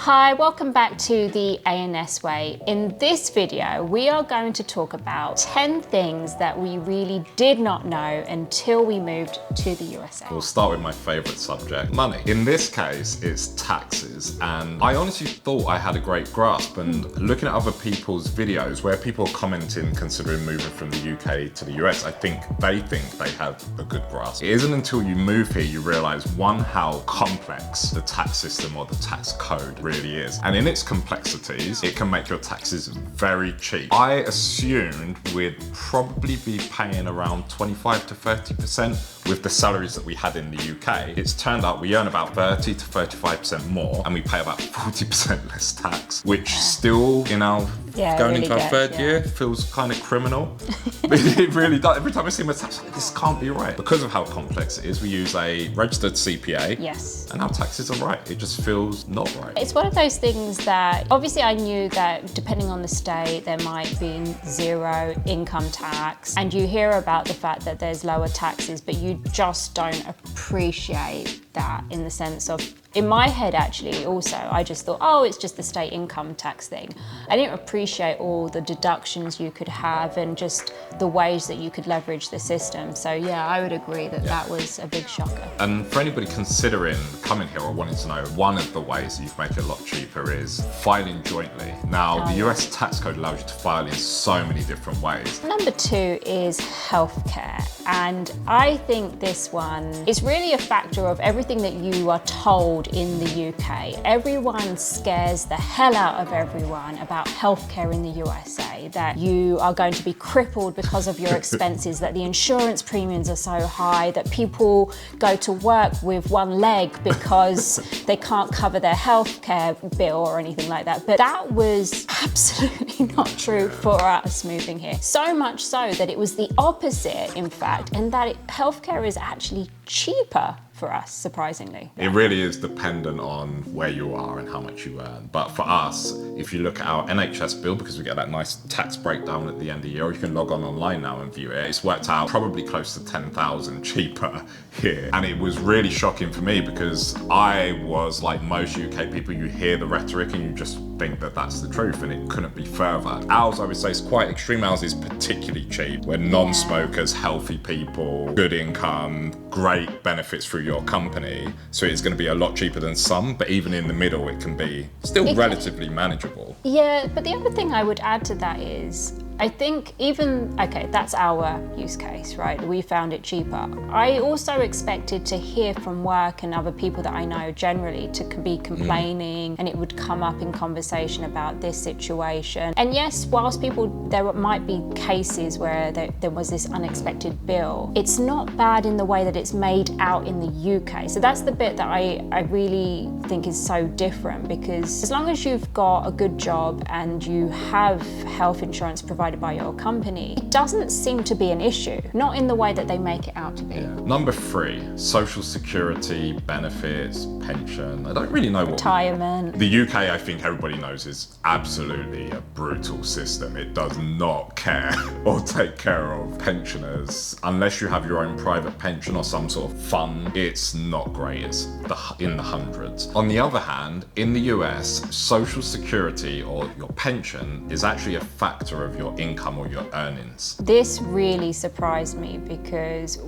Hi, welcome back to the ANS Way. In this video, we are going to talk about 10 things that we really did not know until we moved to the USA. We'll start with my favorite subject, money. In this case, it's taxes. And I honestly thought I had a great grasp. And looking at other people's videos where people are commenting, considering moving from the UK to the US, I think they have a good grasp. It isn't until you move here you realize, one, how complex the tax system or the tax code really is. And in its complexities, it can make your taxes very cheap. I assumed we'd probably be paying around 25 to 30% with the salaries that we had in the UK. It's turned out we earn about 30 to 35% more and we pay about 40% less tax, which still, going into our third year feels kind of criminal. It really does. Every time I see my tax, I'm like, this can't be right. Because of how complex it is, we use a registered CPA. Yes. And our taxes are right. It just feels not right. It's one of those things that, obviously I knew that depending on the state, there might be zero income tax. And you hear about the fact that there's lower taxes, but you just don't appreciate that in the sense of, in my head actually also, I just thought, oh, it's just the state income tax thing. I didn't appreciate all the deductions you could have and just the ways that you could leverage the system. So yeah, I would agree that that was a big shocker. And for anybody considering coming here or wanting to know, one of the ways that you can make it a lot cheaper is filing jointly. Now, the US tax code allows you to file in so many different ways. Number 2 is healthcare. And I think this one is really a factor of everything that you are told in the UK. Everyone scares the hell out of everyone about healthcare in the USA, that you are going to be crippled because of your expenses, that the insurance premiums are so high, that people go to work with one leg because they can't cover their healthcare bill or anything like that. But that was absolutely not true for us moving here. So much so that it was the opposite, in fact, and that healthcare is actually cheaper for us, surprisingly. It really is dependent on where you are and how much you earn. But for us, if you look at our NHS bill, because we get that nice tax breakdown at the end of the year, or you can log on online now and view it, it's worked out probably close to 10,000 cheaper here. And it was really shocking for me because I was like most UK people, you hear the rhetoric and you just think that that's the truth, and it couldn't be further. Ours, I would say, is quite extreme. Ours is particularly cheap. We're non-smokers, healthy people, good income, great benefits through your company. So it's going to be a lot cheaper than some, but even in the middle, it can be still relatively manageable. Yeah, but the other thing I would add to that is, I think that's our use case, right? We found it cheaper. I also expected to hear from work and other people that I know generally to be complaining, and it would come up in conversation about this situation. And yes, whilst there might be cases where there was this unexpected bill, it's not bad in the way that it's made out in the UK. So that's the bit that I really think is so different, because as long as you've got a good job and you have health insurance provided by your company, it doesn't seem to be an issue, not in the way that they make it out to be. Yeah. Number 3, social security, benefits, pension. I don't really know retirement. The UK, I think everybody knows, is absolutely a brutal system. It does not care or take care of pensioners unless you have your own private pension or some sort of fund. It's not great. It's in the hundreds. On the other hand, in the US, social security or your pension is actually a factor of your income or your earnings. This really surprised me because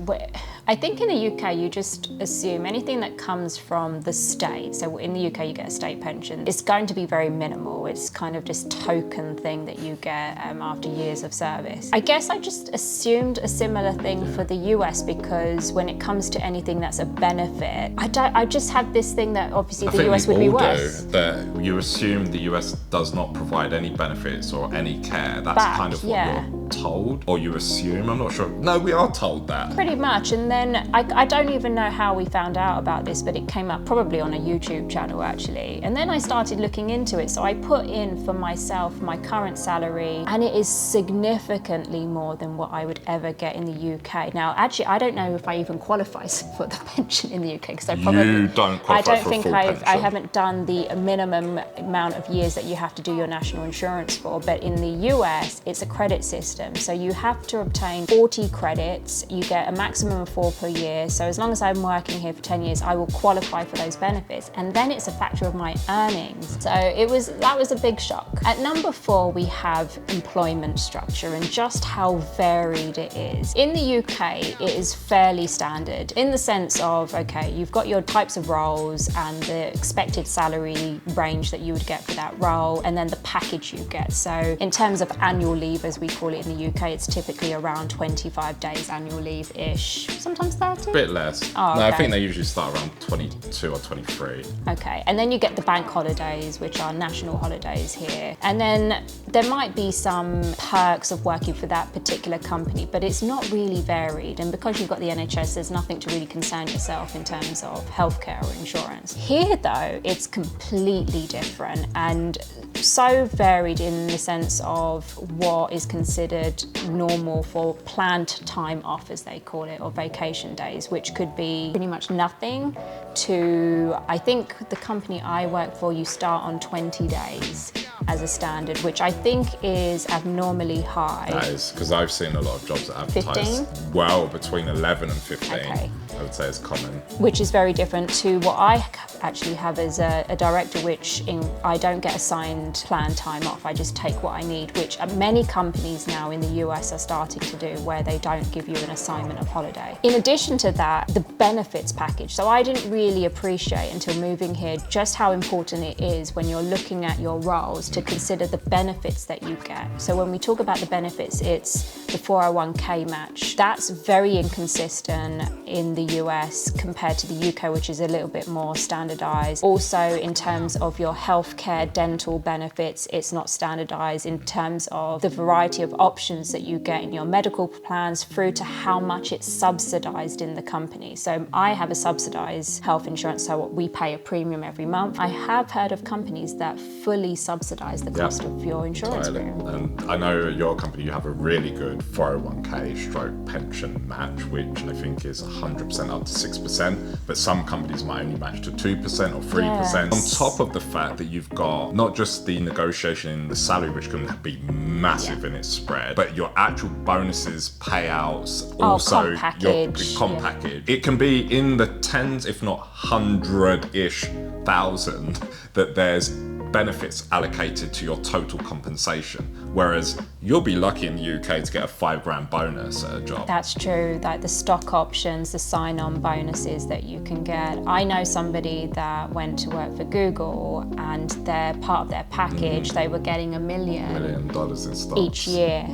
I think in the UK you just assume anything that comes from the state, so in the UK you get a state pension, it's going to be very minimal. It's kind of just token thing that you get after years of service. I guess I just assumed a similar thing for the US, because when it comes to anything that's a benefit, I just had this thing that obviously the US would be worse. That you assume the US does not provide any benefits or any care. That's kind of what you're told, or you assume. I'm not sure. No, we are told that. Pretty much. And then I don't even know how we found out about this, but it came up probably on a YouTube channel actually. And then I started looking into it. So I put in for myself my current salary, and it is significantly more than what I would ever get in the UK. Now, actually, I don't know if I even qualify for the pension in the UK, because I probably you don't qualify for a full pension. I haven't done the minimum amount of years that you have to do your national insurance for. But in the US, it's a credit system. system. So you have to obtain 40 credits. You get a maximum of 4 per year. So as long as I'm working here for 10 years, I will qualify for those benefits. And then it's a factor of my earnings. So that was a big shock. At number 4, we have employment structure and just how varied it is. In the UK, it is fairly standard in the sense of, okay, you've got your types of roles and the expected salary range that you would get for that role, and then the package you get. So in terms of annual leave, as we call it in the UK, it's typically around 25 days annual leave-ish, sometimes 30? Bit less. Oh, okay. No, I think they usually start around 22 or 23. Okay, and then you get the bank holidays, which are national holidays here. And then there might be some perks of working for that particular company, but it's not really varied. And because you've got the NHS, there's nothing to really concern yourself in terms of healthcare or insurance. Here though, it's completely different and so varied in the sense of what is considered normal for planned time off, as they call it, or vacation days, which could be pretty much nothing to, I think the company I work for, you start on 20 days as a standard, which I think is abnormally high. That is, because I've seen a lot of jobs that advertise 15? well between 11 and 15. Okay. I would say is common. Which is very different to what I actually have as a director, which I don't get assigned planned time off. I just take what I need, which many companies now in the US are starting to do, where they don't give you an assignment of holiday. In addition to that, the benefits package. So I didn't really appreciate until moving here just how important it is when you're looking at your roles to consider the benefits that you get. So when we talk about the benefits, it's the 401k match. That's very inconsistent in the US compared to the UK, which is a little bit more standardized. Also, in terms of your healthcare, dental benefits, it's not standardized in terms of the variety of options that you get in your medical plans through to how much it's subsidized in the company. So I have a subsidized health insurance, so we pay a premium every month. I have heard of companies that fully subsidize the cost of your insurance premium. And I know at your company you have a really good 401k stroke pension match, which I think is 100% up to 6%, but some companies might only match to 2% or 3%. Yes. On top of the fact that you've got not just the negotiation in the salary, which can be massive in its spread, but your actual bonuses, payouts, also your comp package. It can be in the tens, if not 100-ish thousand, that there's benefits allocated to your total compensation, whereas you'll be lucky in the UK to get a $5,000 bonus at a job. That's true, like the stock options, the sign-on bonuses that you can get. I know somebody that went to work for Google and they're part of their package, they were getting $1 million in stocks each year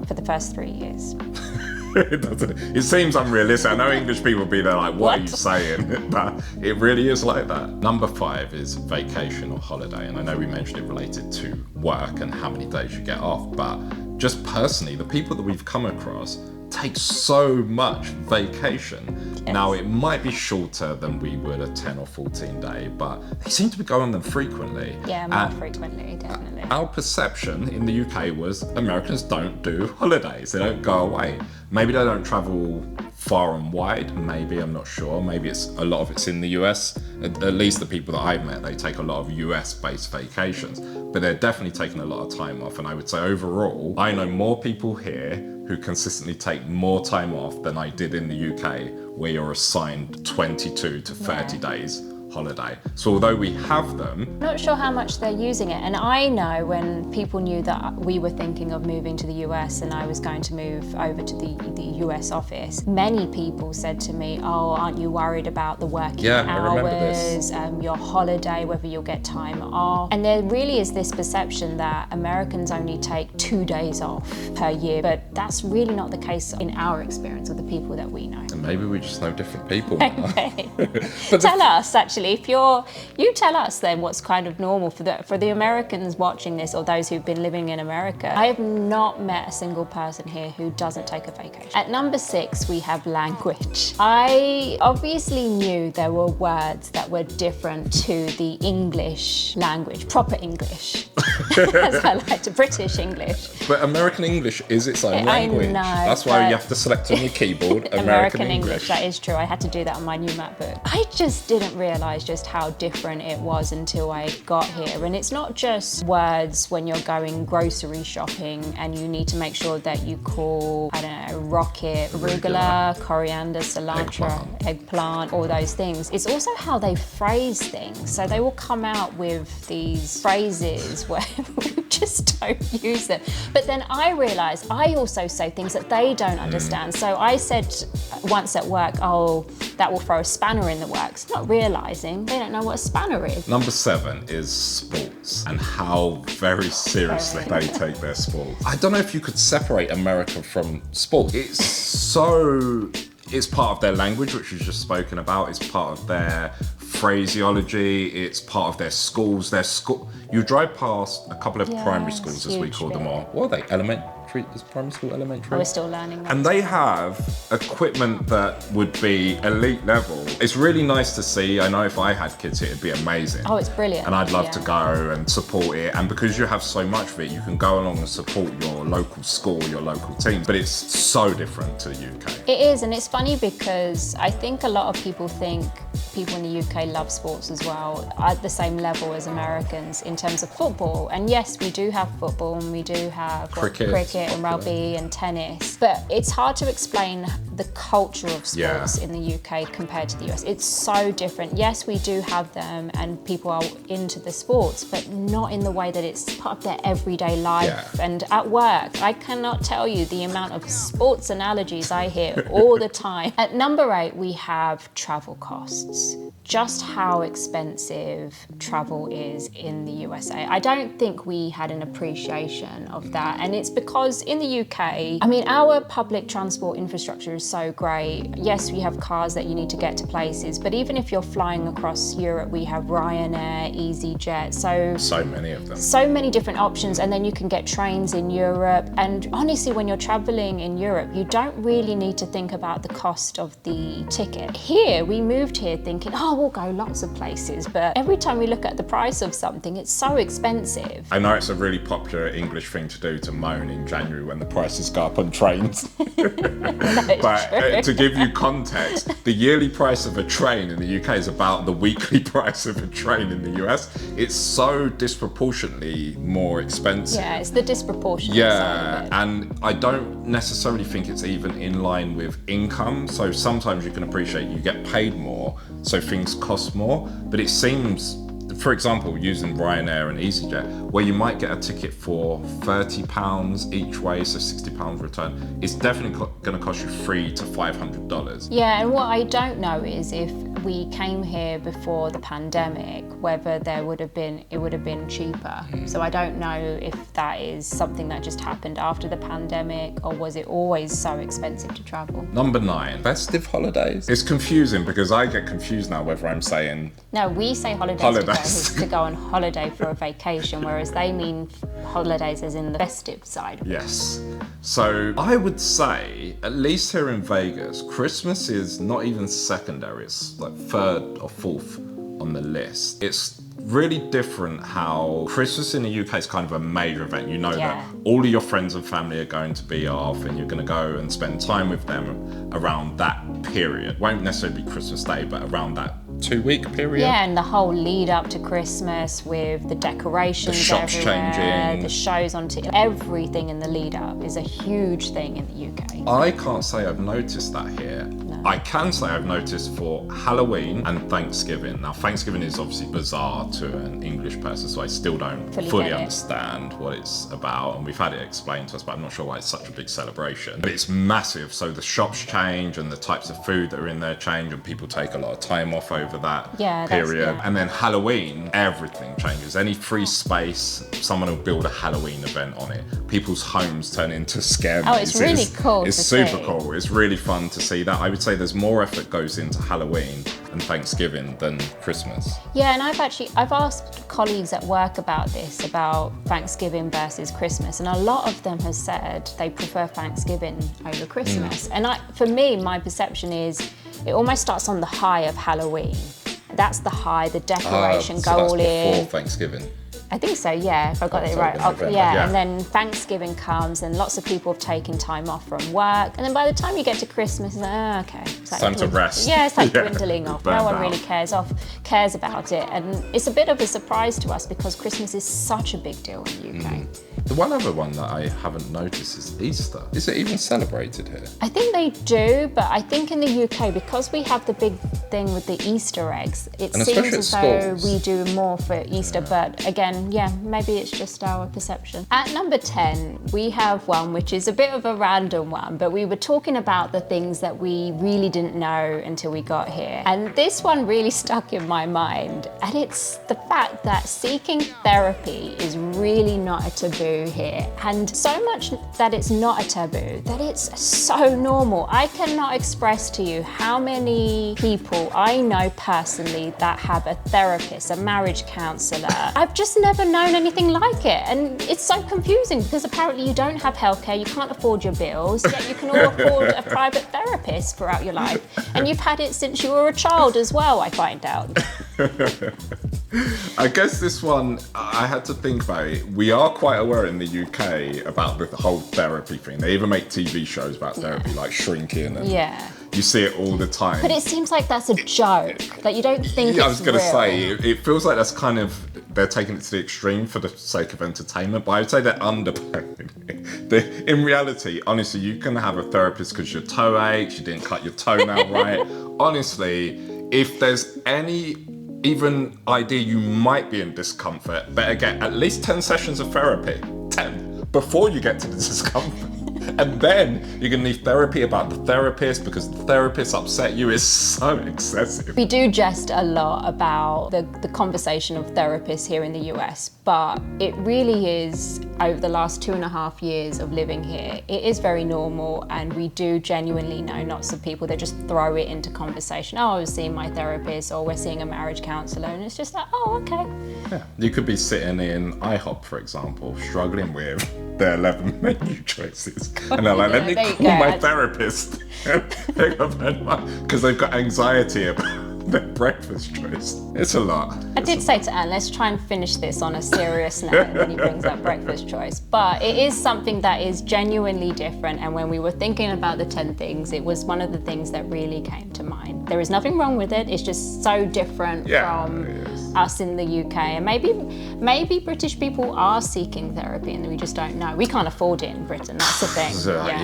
for the first 3 years. It seems unrealistic. I know English people will be there like, what are you saying? But it really is like that. Number 5 is vacation or holiday. And I know we mentioned it related to work and how many days you get off, but just personally, the people that we've come across take so much vacation. Yes. Now, it might be shorter than we would a 10 or 14 day, but they seem to be going on them frequently. Yeah, more frequently, definitely. Our perception in the UK was Americans don't do holidays. They don't go away. Maybe they don't travel far and wide, maybe, I'm not sure. Maybe a lot of it's in the US. At least the people that I've met, they take a lot of US-based vacations, but they're definitely taking a lot of time off. And I would say overall, I know more people here who consistently take more time off than I did in the UK, where you're assigned 22 to 30 days holiday. So although we have them, not sure how much they're using it. And I know when people knew that we were thinking of moving to the US and I was going to move over to the US office, many people said to me, oh, aren't you worried about the working hours, your holiday, whether you'll get time off? And there really is this perception that Americans only take 2 days off per year, but that's really not the case in our experience with the people that we know. And maybe we just know different people. Okay. But tell us, actually, if you tell us then what's kind of normal for the Americans watching this, or those who've been living in America. I have not met a single person here who doesn't take a vacation. At number 6, we have language. I obviously knew there were words that were different to the English language, proper English, as I like to, British English. But American English is its own language. I know, that's why you have to select on your keyboard American English. That is true. I had to do that on my new MacBook. I just didn't realise realise just how different it was until I got here. And it's not just words when you're going grocery shopping and you need to make sure that you call, I don't know, rocket, arugula, coriander, cilantro, eggplant, all those things. It's also how they phrase things. So they will come out with these phrases where we just don't use them. But then I realised I also say things that they don't understand. So I said once at work, oh, that will throw a spanner in the works, not realising they don't know what a spanner is. Number 7 is sports and how very seriously they take their sports. I don't know if you could separate America from sport. It's part of their language, which we've just spoken about. It's part of their phraseology. It's part of their schools. You drive past a couple of primary schools, as we call them all. What are they? Elementary? Is primary school elementary? We're still learning that. And they have equipment that would be elite level. It's really nice to see. I know if I had kids here, it'd be amazing. Oh, it's brilliant. And I'd love to go and support it. And because you have so much of it, you can go along and support your local school, your local team. But it's so different to the UK. It is, and it's funny because I think a lot of people think people in the UK love sports as well, at the same level as Americans in terms of football. And yes, we do have football and we do have cricket and rugby and tennis, but it's hard to explain the culture of sports in the UK compared to the US. It's so different. Yes, we do have them and people are into the sports, but not in the way that it's part of their everyday life. And at work, I cannot tell you the amount of sports analogies I hear all the time. At number 8, we have travel costs. Just how expensive travel is in the USA. I don't think we had an appreciation of that. And it's because in the UK, I mean, our public transport infrastructure is so great. Yes, we have cars that you need to get to places, but even if you're flying across Europe, we have Ryanair, EasyJet, so many of them. So many different options, and then you can get trains in Europe. And honestly, when you're traveling in Europe, you don't really need to think about the cost of the ticket. Here, we moved here thinking, oh, we'll go lots of places, but every time we look at the price of something, it's so expensive. I know it's a really popular English thing to do, to moan in January when the prices go up on trains. But to give you context, the yearly price of a train in the UK is about the weekly price of a train in the US. It's so disproportionately more expensive. Yeah, it's the disproportionate side of it. And I don't necessarily think it's even in line with income. So sometimes you can appreciate you get paid more, so things cost more. But it seems, for example, using Ryanair and EasyJet, where you might get a ticket for £30 each way, so £60 return, it's definitely going to cost you $300 to $500. Yeah, and what I don't know is if we came here before the pandemic, whether it would have been cheaper. So I don't know if that is something that just happened after the pandemic, or was it always so expensive to travel? Number 9, festive holidays. It's confusing because I get confused now whether I'm saying... No, we say holidays. To go on holiday for a vacation, whereas they mean holidays as in the festive side. Yes. So I would say, at least here in Vegas, Christmas is not even secondary. It's like 3rd or 4th on the list. It's really different how Christmas in the UK is kind of a major event. You know that all of your friends and family are going to be off and you're going to go and spend time with them around that period. Won't necessarily be Christmas Day, but around that 2-week period. Yeah, and the whole lead up to Christmas with the decorations, the shops everywhere, changing, the shows on TV, everything in the lead up is a huge thing in the UK. I can't say I've noticed that here. No. I can say I've noticed for Halloween and Thanksgiving. Now, Thanksgiving is obviously bizarre to an English person, so I still don't fully understand what it's about. And we've had it explained to us, but I'm not sure why it's such a big celebration. But it's massive, so the shops change and the types of food that are in there change, and people take a lot of time off over that period. And then Halloween, everything changes. Any free space, someone will build a Halloween event on it. People's homes turn into scare mazes. Oh, it's really cool. It's super cool. It's really fun to see that. I would say there's more effort goes into Halloween and Thanksgiving than Christmas. Yeah, and I've asked colleagues at work about this, about Thanksgiving versus Christmas, and a lot of them have said they prefer Thanksgiving over Christmas. And for me, my perception is it almost starts on the high of Halloween. That's the high, the decoration, so go that's all in. before Thanksgiving. I think so, yeah, if I got it right. November, Yeah, and then Thanksgiving comes and lots of people have taken time off from work. And then by the time you get to Christmas, it's like, okay. It's Time to rest. Yeah, it's like dwindling off. No one really cares about it. And it's a bit of a surprise to us because Christmas is such a big deal in the UK. The one other one that I haven't noticed is Easter. Is it even celebrated here? I think they do, but I think in the UK, because we have the big thing with the Easter eggs, it And seems especially as at though schools. we do more for Easter. But again, yeah, maybe it's just our perception. At number 10, we have one which is a bit of a random one, but we were talking about the things that we really didn't know until we got here. And this one really stuck in my mind. And it's the fact that seeking therapy is really not a taboo here, and so much that it's not a taboo that it's so normal. I cannot express to you how many people I know personally that have a therapist, a marriage counsellor. I've just never known anything like it, and it's so confusing because apparently you don't have healthcare, you can't afford your bills, yet you can all afford a private therapist throughout your life, and you've had it since you were a child as well, I find out. I guess this one, I had to think about it. We are quite aware in the UK about the whole therapy thing. They even make TV shows about therapy, like Shrinking, and you see it all the time. But it seems like that's a joke. Like you don't think it's I was going to real. say, it feels like that's kind of, they're taking it to the extreme for the sake of entertainment, but I would say they're underplaying it. In reality, honestly, you can have a therapist because your toe aches, you didn't cut your toenail right. Honestly, if there's any even idea you might be in discomfort, better get at least 10 sessions of therapy. 10 before you get to the discomfort. And then you're going to need therapy about the therapist because the therapist upset you is so excessive. We do jest a lot about the conversation of therapists here in the US, but it really is, over the last 2.5 years of living here, it is very normal, and we do genuinely know lots of people that just throw it into conversation. Oh, I was seeing my therapist, or we're seeing a marriage counsellor, and it's just like, oh, okay. Yeah. You could be sitting in IHOP, for example, struggling with their 11 menu choices. And they're like, let me call my therapist. Because they've got anxiety about their breakfast choice. It's a lot. I did say to Anne, let's try and finish this on a serious note, and then he brings up breakfast choice. But it is something that is genuinely different, and when we were thinking about the 10 things, it was one of the things that really came to mind. There is nothing wrong with it, it's just so different from us in the UK. And maybe British people are seeking therapy and we just don't know. We can't afford it in Britain, that's the thing.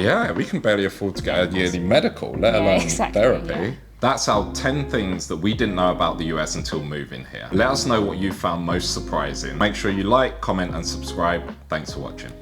Yeah, we can barely afford to get a yearly medical, let alone therapy. Yeah. That's our 10 things that we didn't know about the US until moving here. Let us know what you found most surprising. Make sure you like, comment and subscribe. Thanks for watching.